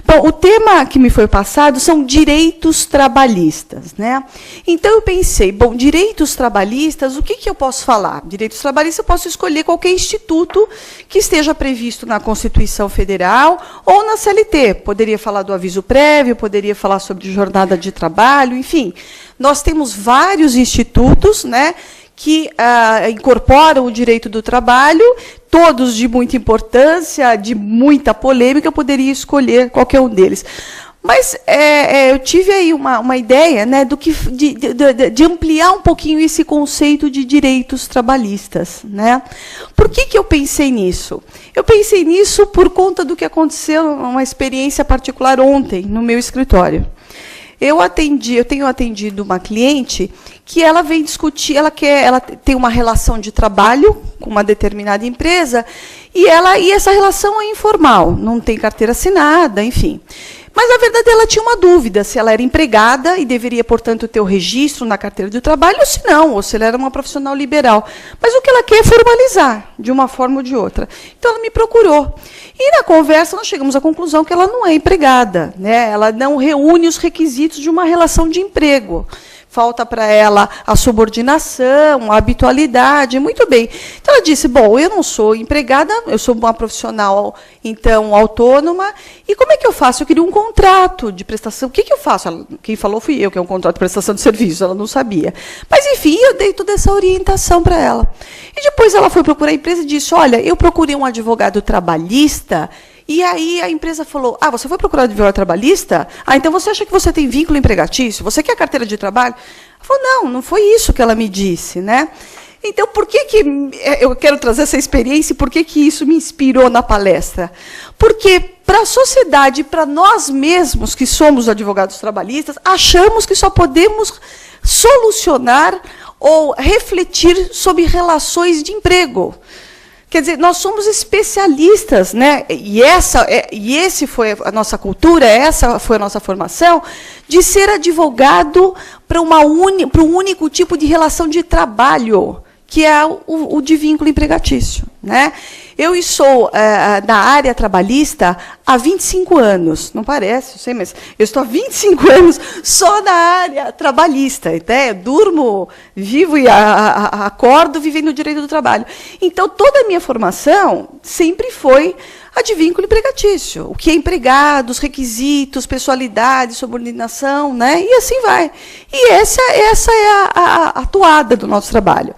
Bom, o tema que me foi passado são direitos trabalhistas, né? Então, eu pensei, bom, direitos trabalhistas, o que eu posso falar? Direitos trabalhistas, eu posso escolher qualquer instituto que esteja previsto na Constituição Federal ou na CLT. Poderia falar do aviso prévio, poderia falar sobre jornada de trabalho, enfim. Nós temos vários institutos, né, que incorporam o direito do trabalho, todos de muita importância, de muita polêmica, eu poderia escolher qualquer um deles. Mas eu tive aí uma ideia, né, de ampliar um pouquinho esse conceito de direitos trabalhistas, né? Por que eu pensei nisso? Eu pensei nisso por conta do que aconteceu, uma experiência particular ontem, no meu escritório. Eu tenho atendido uma cliente que ela vem discutir, ela tem uma relação de trabalho com uma determinada empresa e essa relação é informal, não tem carteira assinada, enfim. Mas, na verdade, ela tinha uma dúvida se ela era empregada e deveria, portanto, ter o registro na carteira de trabalho, ou se não, ou se ela era uma profissional liberal. Mas o que ela quer é formalizar, de uma forma ou de outra. Então, ela me procurou. E, na conversa, nós chegamos à conclusão que ela não é empregada, né? Ela não reúne os requisitos de uma relação de emprego. Falta para ela a subordinação, a habitualidade, muito bem. Então, ela disse, bom, eu não sou empregada, eu sou uma profissional, então, autônoma, e como é que eu faço? Eu queria um contrato de prestação. O que eu faço? Quem falou fui eu, que é um contrato de prestação de serviço, ela não sabia. Mas, enfim, eu dei toda essa orientação para ela. E depois ela foi procurar a empresa e disse, olha, eu procurei um advogado trabalhista. E aí a empresa falou, você foi procurar advogado trabalhista? Então você acha que você tem vínculo empregatício? Você quer carteira de trabalho? Ela falou, não foi isso que ela me disse, né? Então, por que eu quero trazer essa experiência e por que isso me inspirou na palestra? Porque para a sociedade, para nós mesmos que somos advogados trabalhistas, achamos que só podemos solucionar ou refletir sobre relações de emprego. Quer dizer, nós somos especialistas, né? E esse foi a nossa cultura, essa foi a nossa formação, de ser advogado para um único tipo de relação de trabalho, que é o de vínculo empregatício, né? Eu sou na área trabalhista há 25 anos, não parece, eu sei, mas eu estou há 25 anos só na área trabalhista, né? Eu durmo, vivo e acordo vivendo o direito do trabalho. Então, toda a minha formação sempre foi a de vínculo empregatício, o que é empregado, os requisitos, pessoalidade, subordinação, né? E assim vai. E essa é a toada do nosso trabalho.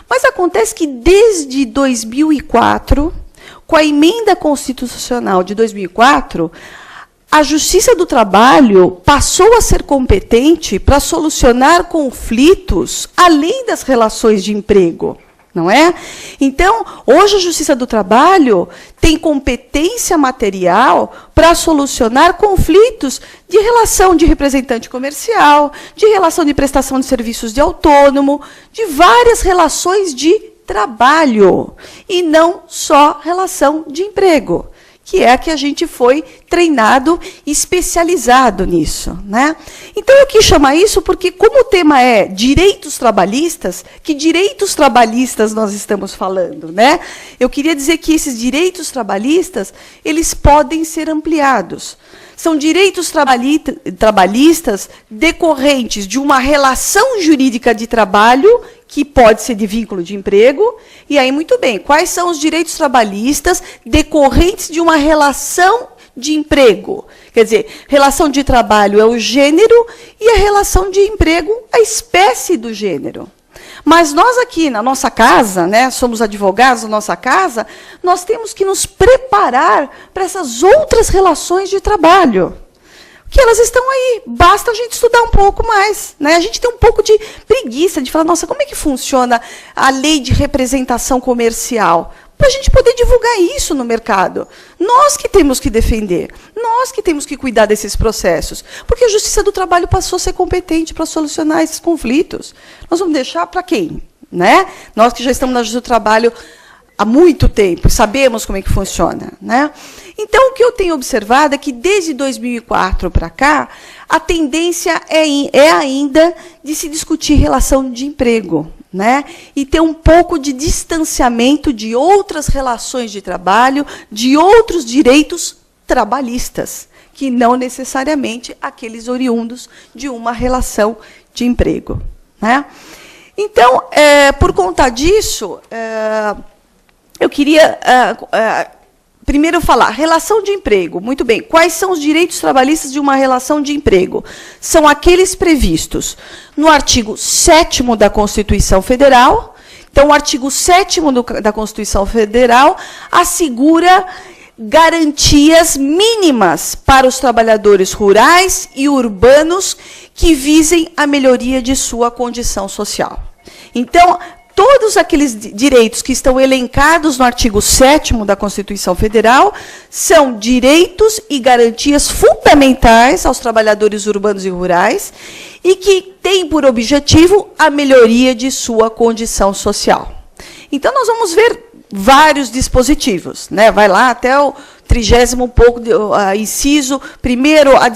Mas acontece que, desde 2004, com a emenda constitucional de 2004, a Justiça do Trabalho passou a ser competente para solucionar conflitos além das relações de emprego. Não é? Então, hoje a Justiça do Trabalho tem competência material para solucionar conflitos de relação de representante comercial, de relação de prestação de serviços de autônomo, de várias relações de trabalho, e não só relação de emprego, que é a que a gente foi treinado e especializado nisso, né? Então, eu quis chamar isso porque, como o tema é direitos trabalhistas, que direitos trabalhistas nós estamos falando, né? Eu queria dizer que esses direitos trabalhistas, eles podem ser ampliados. São direitos trabalhistas decorrentes de uma relação jurídica de trabalho, que pode ser de vínculo de emprego. E aí, muito bem, quais são os direitos trabalhistas decorrentes de uma relação de emprego? Quer dizer, relação de trabalho é o gênero e a relação de emprego a espécie do gênero. Mas nós aqui na nossa casa, né, somos advogados na nossa casa, nós temos que nos preparar para essas outras relações de trabalho. Que elas estão aí, basta a gente estudar um pouco mais, né? A gente tem um pouco de preguiça de falar, nossa, como é que funciona a lei de representação comercial? Para a gente poder divulgar isso no mercado. Nós que temos que defender, nós que temos que cuidar desses processos, porque a Justiça do Trabalho passou a ser competente para solucionar esses conflitos. Nós vamos deixar para quem? Né? Nós que já estamos na Justiça do Trabalho há muito tempo, sabemos como é que funciona, né? Então, o que eu tenho observado é que, desde 2004 para cá, a tendência é ainda de se discutir relação de emprego, né? E ter um pouco de distanciamento de outras relações de trabalho, de outros direitos trabalhistas, que não necessariamente aqueles oriundos de uma relação de emprego, né? Então, por conta disso, eu queria primeiro falar, relação de emprego. Muito bem, quais são os direitos trabalhistas de uma relação de emprego? São aqueles previstos no artigo 7º da Constituição Federal. Então, o artigo 7º da Constituição Federal assegura garantias mínimas para os trabalhadores rurais e urbanos que visem a melhoria de sua condição social. Então, todos aqueles direitos que estão elencados no artigo 7º da Constituição Federal são direitos e garantias fundamentais aos trabalhadores urbanos e rurais e que têm por objetivo a melhoria de sua condição social. Então, nós vamos ver vários dispositivos, né? Vai lá até o 30º inciso, primeiro a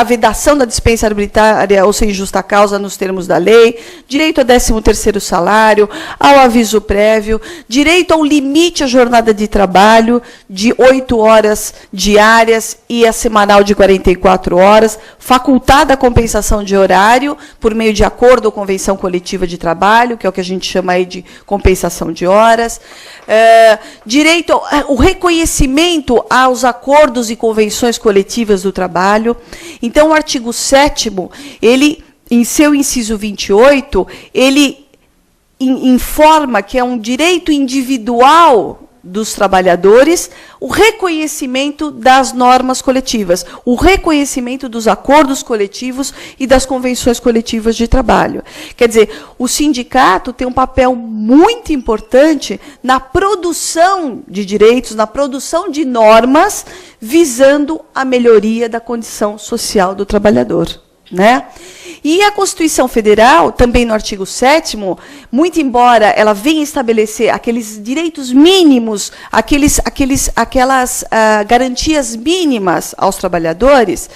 vedação da dispensa arbitrária ou sem justa causa nos termos da lei, direito a 13º salário, ao aviso prévio, direito ao limite à jornada de trabalho de 8 horas diárias e a semanal de 44 horas, facultada a compensação de horário por meio de acordo ou convenção coletiva de trabalho, que é o que a gente chama aí de compensação de horas, direito ao reconhecimento aos acordos e convenções coletivas do trabalho. Então, o artigo 7º, ele, em seu inciso 28, ele informa que é um direito individual dos trabalhadores o reconhecimento das normas coletivas, o reconhecimento dos acordos coletivos e das convenções coletivas de trabalho. Quer dizer, o sindicato tem um papel muito importante na produção de direitos, na produção de normas visando a melhoria da condição social do trabalhador, né? E a Constituição Federal, também no artigo 7º, muito embora ela venha estabelecer aqueles direitos mínimos, aquelas garantias mínimas aos trabalhadores,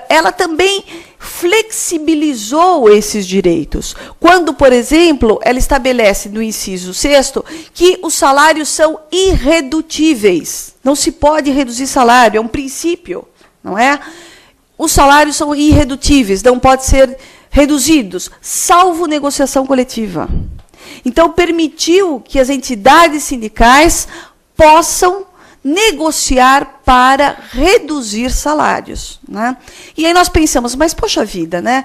ela também flexibilizou esses direitos. Quando, por exemplo, ela estabelece no inciso 6º que os salários são irredutíveis. Não se pode reduzir salário, é um princípio, não é? Os salários são irredutíveis, não podem ser reduzidos, salvo negociação coletiva. Então, permitiu que as entidades sindicais possam negociar para reduzir salários, né? E aí nós pensamos, mas, poxa vida, né?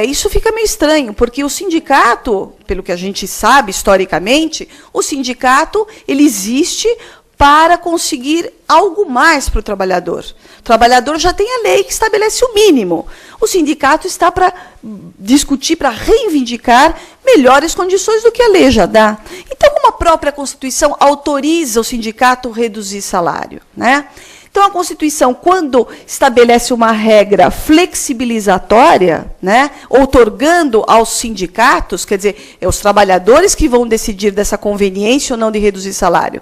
Isso fica meio estranho, porque o sindicato, pelo que a gente sabe historicamente, o sindicato ele existe para conseguir algo mais para o trabalhador. O trabalhador já tem a lei que estabelece o mínimo. O sindicato está para discutir, para reivindicar melhores condições do que a lei já dá. Então, como a própria Constituição autoriza o sindicato a reduzir salário, né? Então, a Constituição, quando estabelece uma regra flexibilizatória, né, outorgando aos sindicatos, quer dizer, é os trabalhadores que vão decidir dessa conveniência ou não de reduzir salário,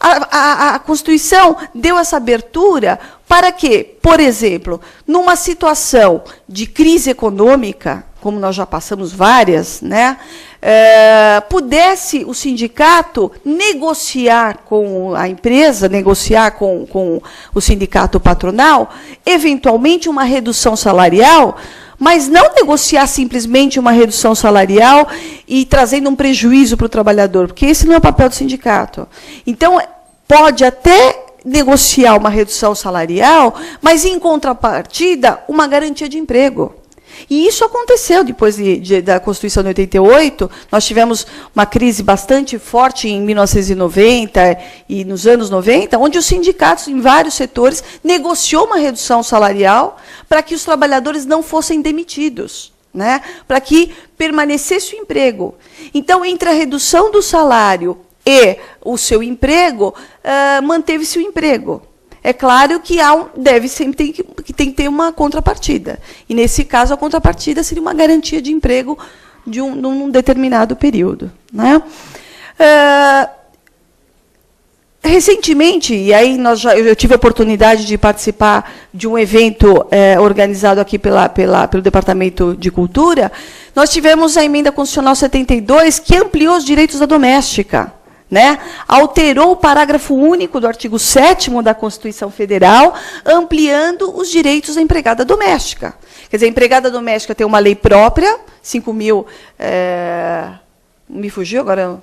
a Constituição deu essa abertura para que, por exemplo, numa situação de crise econômica, como nós já passamos várias, né, pudesse o sindicato negociar com a empresa, negociar com o sindicato patronal, eventualmente uma redução salarial, mas não negociar simplesmente uma redução salarial e trazendo um prejuízo para o trabalhador, porque esse não é o papel do sindicato. Então, pode até negociar uma redução salarial, mas, em contrapartida, uma garantia de emprego. E isso aconteceu depois da Constituição de 88. Nós tivemos uma crise bastante forte em 1990 e nos anos 90, onde os sindicatos, em vários setores, negociou uma redução salarial para que os trabalhadores não fossem demitidos, né? Para que permanecesse o emprego. Então, entre a redução do salário e o seu emprego, manteve-se o emprego. É claro que tem que ter uma contrapartida. E, nesse caso, a contrapartida seria uma garantia de emprego num determinado período, né? Recentemente, e aí eu tive a oportunidade de participar de um evento organizado aqui pelo Departamento de Cultura, nós tivemos a Emenda Constitucional 72, que ampliou os direitos da doméstica, né? Alterou o parágrafo único do artigo 7º da Constituição Federal, ampliando os direitos da empregada doméstica. Quer dizer, a empregada doméstica tem uma lei própria, 5.000... me fugiu agora...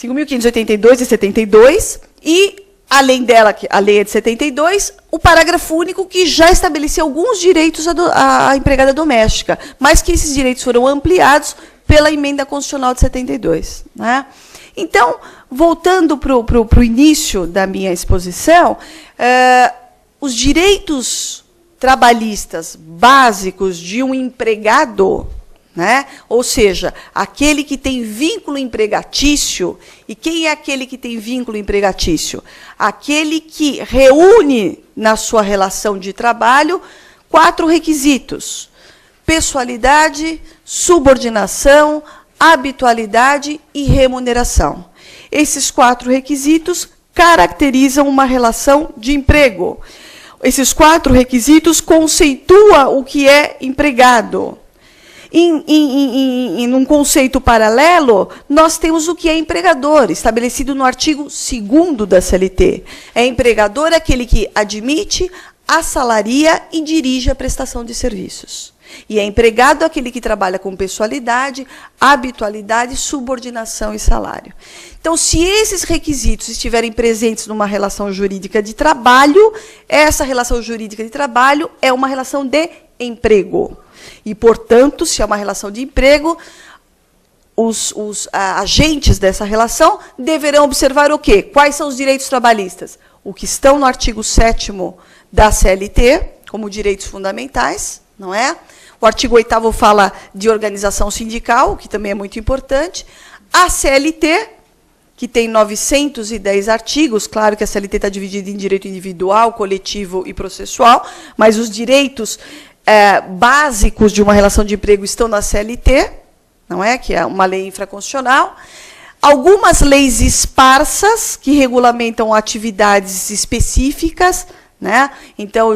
5.582 de 72, e, além dela, a lei é de 72, o parágrafo único que já estabelecia alguns direitos à empregada doméstica, mas que esses direitos foram ampliados pela emenda constitucional de 72. Né? Então, voltando para o início da minha exposição, os direitos trabalhistas básicos de um empregado, né? Ou seja, aquele que tem vínculo empregatício. E quem é aquele que tem vínculo empregatício? Aquele que reúne na sua relação de trabalho 4 requisitos: pessoalidade, subordinação, habitualidade e remuneração. Esses 4 requisitos caracterizam uma relação de emprego. Esses 4 requisitos conceituam o que é empregado. Em um conceito paralelo, nós temos o que é empregador, estabelecido no artigo 2º da CLT. É empregador aquele que admite, assalaria e dirige a prestação de serviços. E é empregado aquele que trabalha com pessoalidade, habitualidade, subordinação e salário. Então, se esses requisitos estiverem presentes numa relação jurídica de trabalho, essa relação jurídica de trabalho é uma relação de emprego. E, portanto, se é uma relação de emprego, os agentes dessa relação deverão observar o quê? Quais são os direitos trabalhistas? O que estão no artigo 7º da CLT, como direitos fundamentais, não é? O artigo 8º fala de organização sindical, que também é muito importante. A CLT, que tem 910 artigos, claro que a CLT está dividida em direito individual, coletivo e processual, mas os direitos básicos de uma relação de emprego estão na CLT, não é? Que é uma lei infraconstitucional. Algumas leis esparsas que regulamentam atividades específicas, né? Então,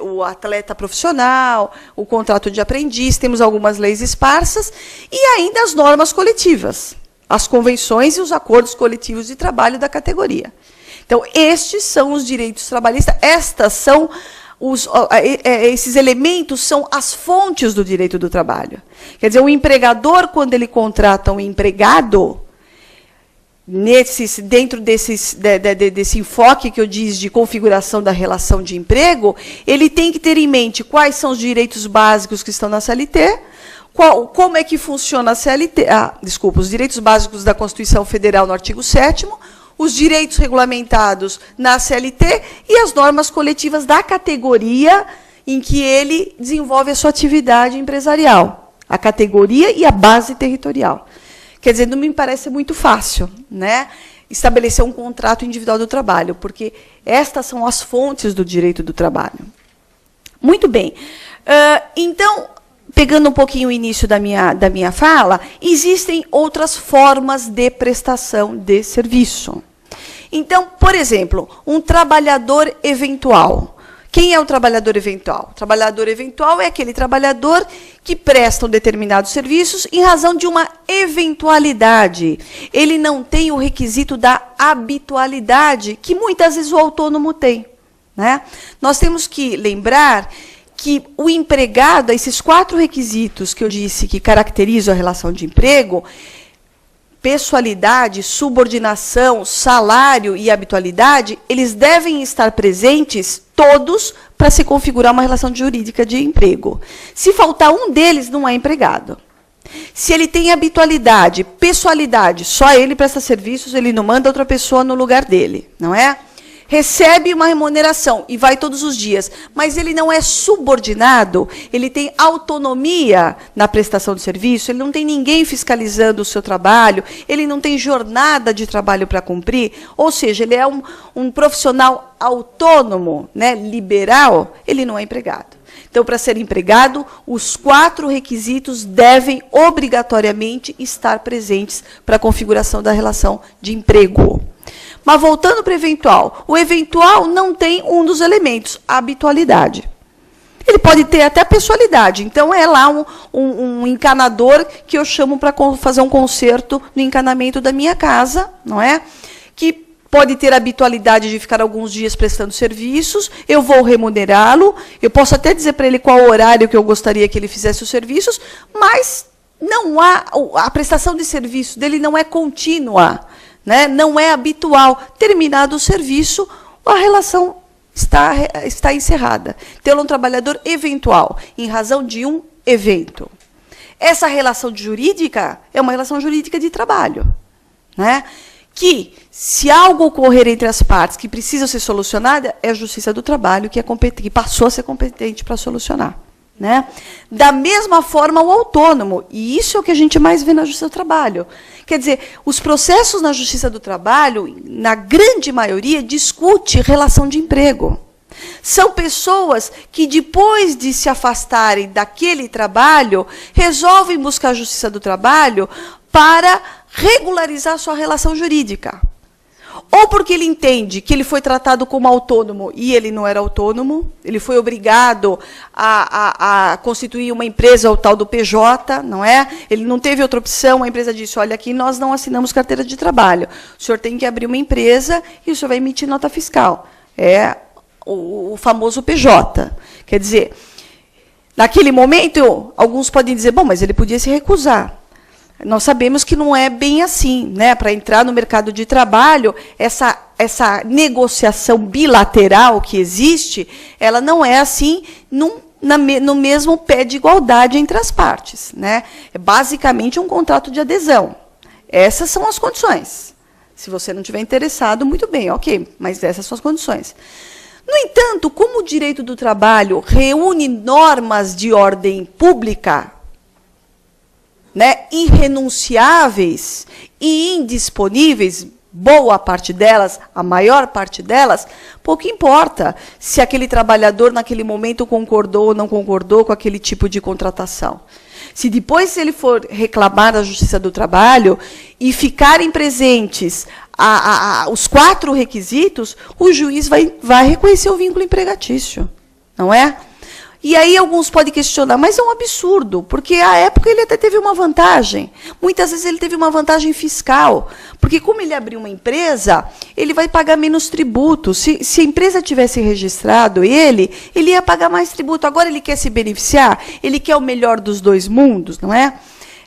o atleta profissional, o contrato de aprendiz, temos algumas leis esparsas, e ainda as normas coletivas, as convenções e os acordos coletivos de trabalho da categoria. Então, estes são os direitos trabalhistas, esses elementos são as fontes do direito do trabalho. Quer dizer, o empregador, quando ele contrata um empregado, dentro desse enfoque que eu disse de configuração da relação de emprego, ele tem que ter em mente quais são os direitos básicos que estão na CLT, como é que funciona a CLT, os direitos básicos da Constituição Federal no artigo 7º, os direitos regulamentados na CLT e as normas coletivas da categoria em que ele desenvolve a sua atividade empresarial, a categoria e a base territorial. Quer dizer, não me parece muito fácil, né, estabelecer um contrato individual do trabalho, porque estas são as fontes do direito do trabalho. Muito bem. Então, pegando um pouquinho o início da minha fala, existem outras formas de prestação de serviço. Então, por exemplo, um trabalhador eventual. Quem é o trabalhador eventual? O trabalhador eventual é aquele trabalhador que presta determinados serviços em razão de uma eventualidade. Ele não tem o requisito da habitualidade, que muitas vezes o autônomo tem, né? Nós temos que lembrar que o empregado, esses 4 requisitos que eu disse que caracterizam a relação de emprego, pessoalidade, subordinação, salário e habitualidade, eles devem estar presentes todos para se configurar uma relação jurídica de emprego. Se faltar um deles, não é empregado. Se ele tem habitualidade, pessoalidade, só ele presta serviços, ele não manda outra pessoa no lugar dele, não é? Recebe uma remuneração e vai todos os dias, mas ele não é subordinado, ele tem autonomia na prestação de serviço, ele não tem ninguém fiscalizando o seu trabalho, ele não tem jornada de trabalho para cumprir, ou seja, ele é um profissional autônomo, né, liberal, ele não é empregado. Então, para ser empregado, os 4 requisitos devem obrigatoriamente estar presentes para a configuração da relação de emprego. Mas voltando para o eventual não tem um dos elementos, a habitualidade. Ele pode ter até pessoalidade. Então, é lá um encanador que eu chamo para fazer um concerto no encanamento da minha casa, não é? Que pode ter a habitualidade de ficar alguns dias prestando serviços, eu vou remunerá-lo, eu posso até dizer para ele qual horário que eu gostaria que ele fizesse os serviços, mas não há, a prestação de serviço dele não é contínua, né? Não é habitual. Terminado o serviço, a relação está encerrada. Então, ele é um trabalhador eventual, em razão de um evento. Essa relação jurídica é uma relação jurídica de trabalho, né? Que, se algo ocorrer entre as partes que precisa ser solucionada, é a Justiça do Trabalho que passou a ser competente para solucionar. Né? Da mesma forma, o autônomo, e isso é o que a gente mais vê na Justiça do Trabalho. Quer dizer, os processos na Justiça do Trabalho, na grande maioria, discute relação de emprego. São pessoas que, depois de se afastarem daquele trabalho, resolvem buscar a Justiça do Trabalho para regularizar sua relação jurídica. Ou porque ele entende que ele foi tratado como autônomo e ele não era autônomo, ele foi obrigado a constituir uma empresa, o tal do PJ, não é? Ele não teve outra opção, a empresa disse, olha, aqui nós não assinamos carteira de trabalho, o senhor tem que abrir uma empresa e o senhor vai emitir nota fiscal. É o famoso PJ. Quer dizer, naquele momento, alguns podem dizer, bom, mas ele podia se recusar. Nós sabemos que não é bem assim, né? Para entrar no mercado de trabalho, essa negociação bilateral que existe, ela não é assim no mesmo pé de igualdade entre as partes, né? É basicamente um contrato de adesão. Essas são as condições. Se você não estiver interessado, muito bem, ok, mas essas são as condições. No entanto, como o direito do trabalho reúne normas de ordem pública, né, irrenunciáveis e indisponíveis, boa parte delas, a maior parte delas, pouco importa se aquele trabalhador, naquele momento, concordou ou não concordou com aquele tipo de contratação. Se depois ele for reclamar da Justiça do Trabalho e ficarem presentes os 4 requisitos, o juiz vai reconhecer o vínculo empregatício, não é? E aí alguns podem questionar, mas é um absurdo, porque à época ele até teve uma vantagem. Muitas vezes ele teve uma vantagem fiscal, porque como ele abriu uma empresa, ele vai pagar menos tributo. Se a empresa tivesse registrado ele ia pagar mais tributo. Agora ele quer se beneficiar, ele quer o melhor dos 2 mundos, não é?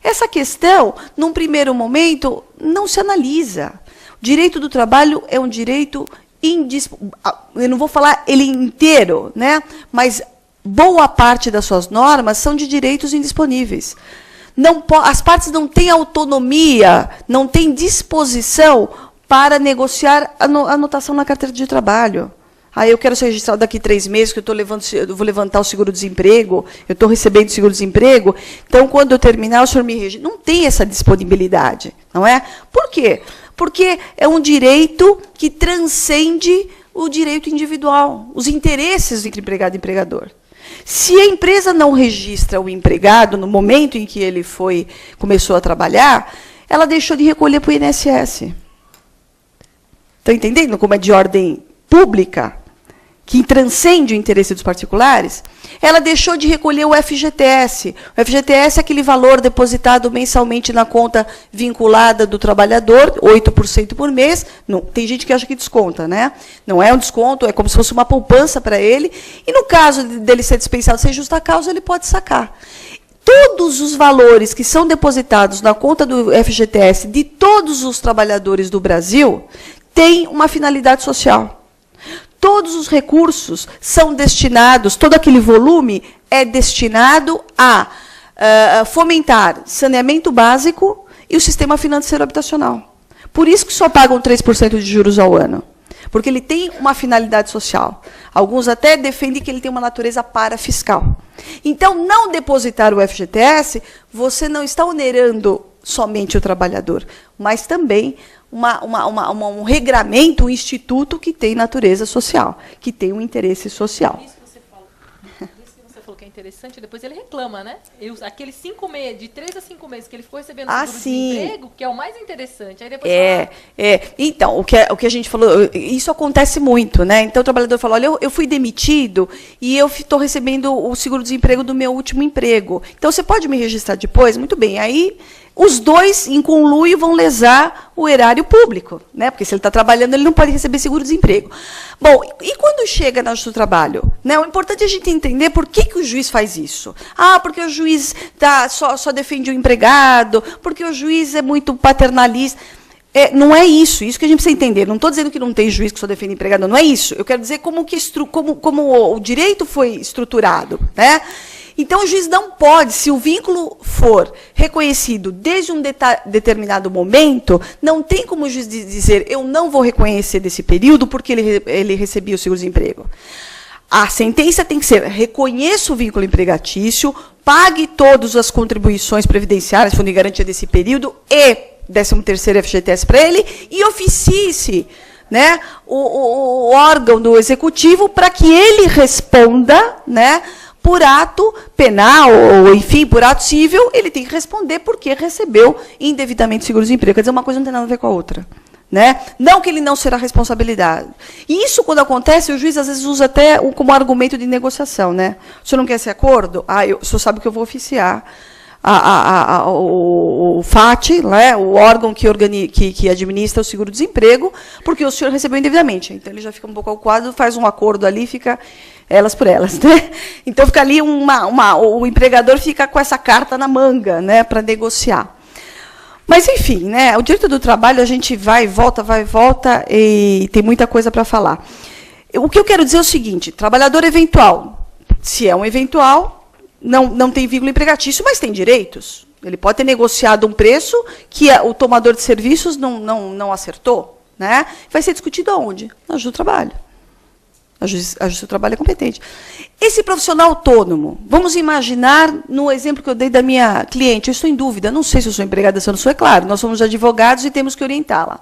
Essa questão, num primeiro momento, não se analisa. O direito do trabalho é um direito eu não vou falar ele inteiro, né? Mas boa parte das suas normas são de direitos indisponíveis. As partes não têm autonomia, não têm disposição para negociar a anotação na carteira de trabalho. Eu quero ser registrado daqui 3 meses, que eu vou levantar o seguro-desemprego, eu estou recebendo seguro-desemprego, então, quando eu terminar, o senhor me registra. Não tem essa disponibilidade, não é? Por quê? Porque é um direito que transcende o direito individual, os interesses entre empregado e empregador. Se a empresa não registra o empregado no momento em que ele começou a trabalhar, ela deixou de recolher para o INSS. Estão entendendo como é de ordem pública, que transcende o interesse dos particulares? Ela deixou de recolher o FGTS. O FGTS é aquele valor depositado mensalmente na conta vinculada do trabalhador, 8% por mês. Não, tem gente que acha que desconta, né? Não é um desconto, é como se fosse uma poupança para ele. E, no caso dele ser dispensado sem justa causa, ele pode sacar. Todos os valores que são depositados na conta do FGTS de todos os trabalhadores do Brasil têm uma finalidade social. Todos os recursos são destinados, todo aquele volume é destinado a fomentar saneamento básico e o sistema financeiro habitacional. Por isso que só pagam 3% de juros ao ano, porque ele tem uma finalidade social. Alguns até defendem que ele tem uma natureza parafiscal. Então, não depositar o FGTS, você não está onerando somente o trabalhador, mas também um regramento, um instituto que tem natureza social, que tem um interesse social. Por isso que você falou que interessante, depois ele reclama, né? Aqueles 5 meses, de 3 a 5 meses que ele ficou recebendo seguro-desemprego, que é o mais interessante. Aí depois Então, o que a gente falou, isso acontece muito, né? Então, o trabalhador fala, olha, eu fui demitido e eu estou recebendo o seguro-desemprego do meu último emprego. Então, você pode me registrar depois? Muito bem. Aí, os dois, em conluio, vão lesar o erário público, né? Porque se ele está trabalhando, ele não pode receber seguro-desemprego. Bom, e quando chega na Justiça do Trabalho? Né, o importante é a gente entender por que o juiz faz isso. Porque o juiz só defende o empregado, porque o juiz é muito paternalista. Não é isso que a gente precisa entender. Não estou dizendo que não tem juiz que só defende empregado, não é isso. Eu quero dizer como o direito foi estruturado, né? Então, o juiz não pode, se o vínculo for reconhecido desde um determinado momento, não tem como o juiz dizer, eu não vou reconhecer desse período porque ele recebia o seguro-desemprego. A sentença tem que ser, reconheça o vínculo empregatício, pague todas as contribuições previdenciárias, fundo de garantia desse período e 13º FGTS para ele, e oficie-se, né, o órgão do executivo para que ele responda, né, por ato penal, ou, enfim, por ato civil, ele tem que responder porque recebeu indevidamente seguro-desemprego. Quer dizer, uma coisa não tem nada a ver com a outra. Né? Não que ele não será responsabilidade. E isso, quando acontece, o juiz, às vezes, usa até como argumento de negociação. Né? O senhor não quer esse acordo? O senhor sabe que eu vou oficiar o FAT, né, o órgão que administra o seguro-desemprego, porque o senhor recebeu indevidamente. Então, ele já fica um pouco acuado, faz um acordo ali, fica elas por elas. Né? Então, fica ali o empregador fica com essa carta na manga, né, para negociar. Mas, enfim, né, o direito do trabalho, a gente vai e volta, e tem muita coisa para falar. O que eu quero dizer é o seguinte, trabalhador eventual, se é um eventual, não tem vínculo empregatício, mas tem direitos. Ele pode ter negociado um preço que o tomador de serviços não acertou. Né? Vai ser discutido aonde? Na Justiça do Trabalho. A Justiça do Trabalho é competente. Esse profissional autônomo, vamos imaginar no exemplo que eu dei da minha cliente, eu estou em dúvida, não sei se eu sou empregada, se eu não sou, é claro, nós somos advogados e temos que orientá-la.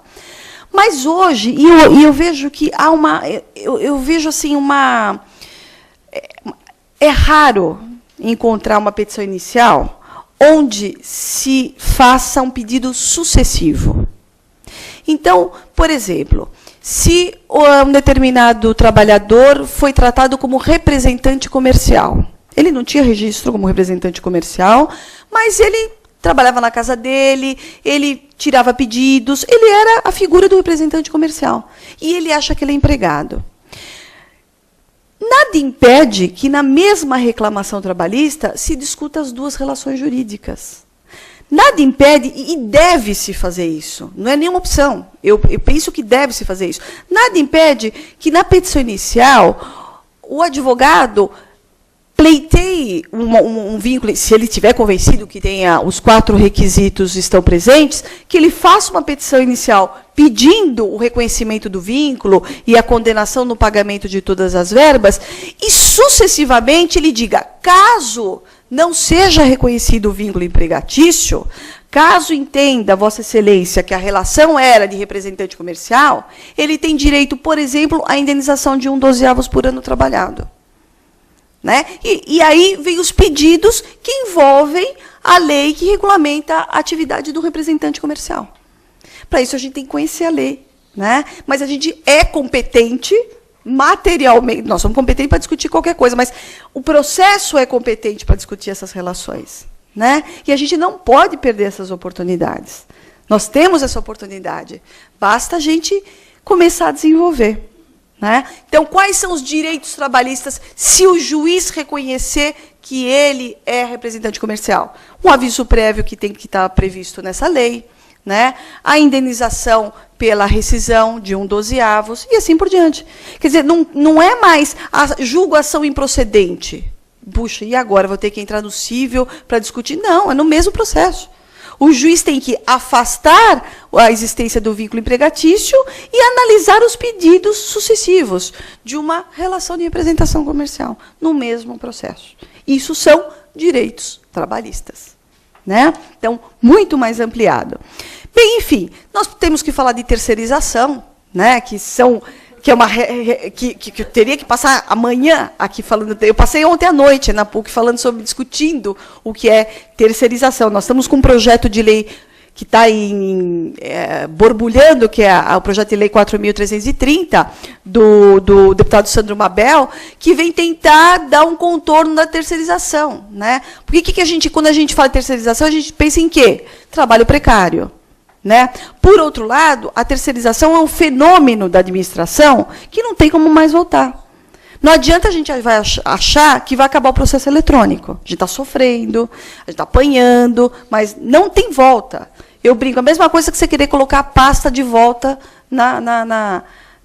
Mas hoje, eu vejo que há eu vejo assim é raro encontrar uma petição inicial onde se faça um pedido sucessivo. Então, por exemplo, se um determinado trabalhador foi tratado como representante comercial, ele não tinha registro como representante comercial, mas ele trabalhava na casa dele, ele tirava pedidos, ele era a figura do representante comercial. E ele acha que ele é empregado. Nada impede que, na mesma reclamação trabalhista, se discuta as duas relações jurídicas. Nada impede, e deve-se fazer isso. Não é nenhuma opção. Eu penso que deve-se fazer isso. Nada impede que, na petição inicial, o advogado pleiteie um vínculo, se ele estiver convencido que os 4 requisitos estão presentes, que ele faça uma petição inicial pedindo o reconhecimento do vínculo e a condenação no pagamento de todas as verbas, e, sucessivamente, ele diga, caso não seja reconhecido o vínculo empregatício, caso entenda, Vossa Excelência, que a relação era de representante comercial, ele tem direito, por exemplo, à indenização de 1/12 por ano trabalhado. Né? E aí vem os pedidos que envolvem a lei que regulamenta a atividade do representante comercial. Para isso, a gente tem que conhecer a lei. Né? Mas a gente é competente materialmente, nós somos competentes para discutir qualquer coisa, mas o processo é competente para discutir essas relações. Né? E a gente não pode perder essas oportunidades. Nós temos essa oportunidade. Basta a gente começar a desenvolver. Né? Então, quais são os direitos trabalhistas se o juiz reconhecer que ele é representante comercial? Um aviso prévio que tem que estar previsto nessa lei, né? A indenização pela rescisão de 1/12 e assim por diante. Quer dizer, não é mais julgo ação improcedente. Puxa, e agora? Vou ter que entrar no cível para discutir? Não, é no mesmo processo. O juiz tem que afastar a existência do vínculo empregatício e analisar os pedidos sucessivos de uma relação de representação comercial no mesmo processo. Isso são direitos trabalhistas. Né? Então, muito mais ampliado. Bem, enfim, nós temos que falar de terceirização, né, que são que é uma que eu teria que passar amanhã aqui falando. Eu passei ontem à noite na PUC discutindo o que é terceirização. Nós estamos com um projeto de lei que está borbulhando, que é o projeto de lei 4.330, do deputado Sandro Mabel, que vem tentar dar um contorno da terceirização. Né? Porque quando a gente fala de terceirização, a gente pensa em quê? Trabalho precário. Né? Por outro lado, a terceirização é um fenômeno da administração que não tem como mais voltar. Não adianta a gente vai achar que vai acabar o processo eletrônico. A gente está sofrendo, a gente está apanhando, mas não tem volta. Eu brinco, a mesma coisa que você querer colocar a pasta de volta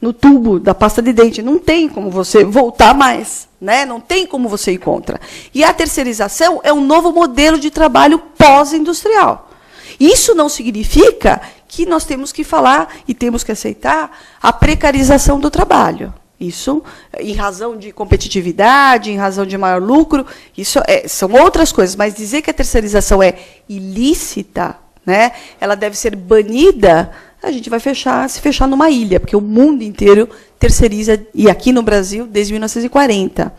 no tubo da pasta de dente. Não tem como você voltar mais. Né? Não tem como você ir contra. E a terceirização é um novo modelo de trabalho pós-industrial. Isso não significa que nós temos que falar e temos que aceitar a precarização do trabalho. Isso, em razão de competitividade, em razão de maior lucro, isso são outras coisas. Mas dizer que a terceirização é ilícita, né, ela deve ser banida, a gente vai se fechar numa ilha, porque o mundo inteiro terceiriza, e aqui no Brasil, desde 1940.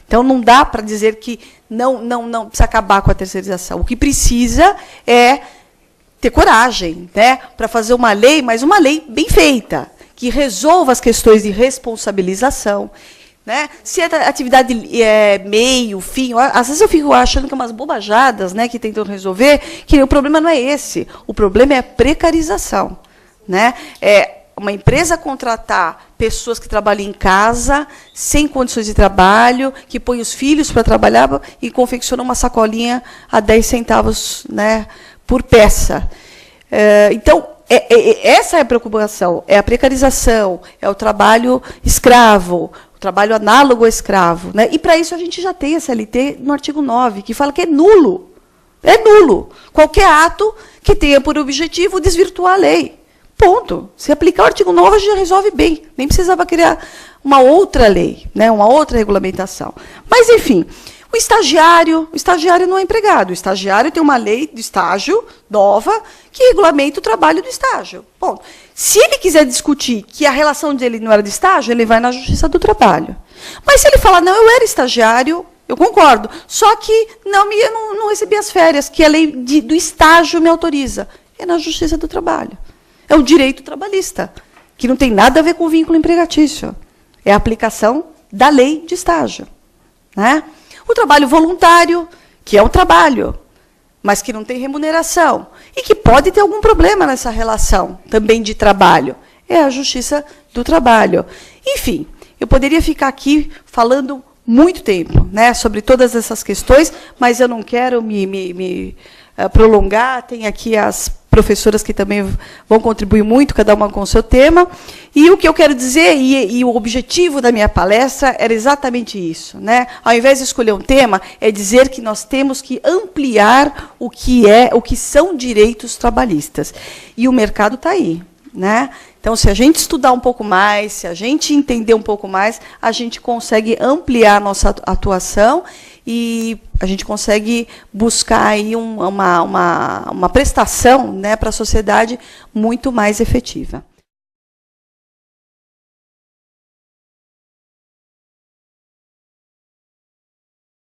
Então, não dá para dizer que não precisa acabar com a terceirização. O que precisa é ter coragem, né, para fazer uma lei, mas uma lei bem feita, que resolva as questões de responsabilização. Né? Se a atividade é meio, fim, às vezes eu fico achando que é umas bobajadas, né, que tentam resolver, que o problema não é esse, o problema é a precarização. Né? É uma empresa contratar pessoas que trabalham em casa, sem condições de trabalho, que põe os filhos para trabalhar e confecciona uma sacolinha a 10 centavos, né, por peça. Então, essa é a preocupação, é a precarização, é o trabalho escravo, o trabalho análogo ao escravo. Né? E, para isso, a gente já tem a CLT no artigo 9, que fala que é nulo. É nulo. Qualquer ato que tenha por objetivo desvirtuar a lei. Ponto. Se aplicar o artigo 9, a gente já resolve bem. Nem precisava criar uma outra lei, né? Uma outra regulamentação. Mas, enfim... O estagiário não é empregado. O estagiário tem uma lei de estágio nova que regulamenta o trabalho do estágio. Bom, se ele quiser discutir que a relação dele não era de estágio, ele vai na Justiça do Trabalho. Mas se ele falar, não, eu era estagiário, eu concordo, só que não recebi as férias, que a lei do estágio me autoriza. É na Justiça do Trabalho. É o direito trabalhista, que não tem nada a ver com o vínculo empregatício. É a aplicação da lei de estágio. Né? O trabalho voluntário, que é um trabalho, mas que não tem remuneração, e que pode ter algum problema nessa relação também de trabalho, é a Justiça do Trabalho. Enfim, eu poderia ficar aqui falando muito tempo, né, sobre todas essas questões, mas eu não quero me prolongar. Tem aqui as professoras que também vão contribuir muito, cada uma com o seu tema. E o que eu quero dizer, e o objetivo da minha palestra, era exatamente isso. Né? Ao invés de escolher um tema, é dizer que nós temos que ampliar o que são direitos trabalhistas. E o mercado está aí. Né? Então, se a gente estudar um pouco mais, se a gente entender um pouco mais, a gente consegue ampliar a nossa atuação e a gente consegue buscar aí uma prestação, né, para a sociedade muito mais efetiva.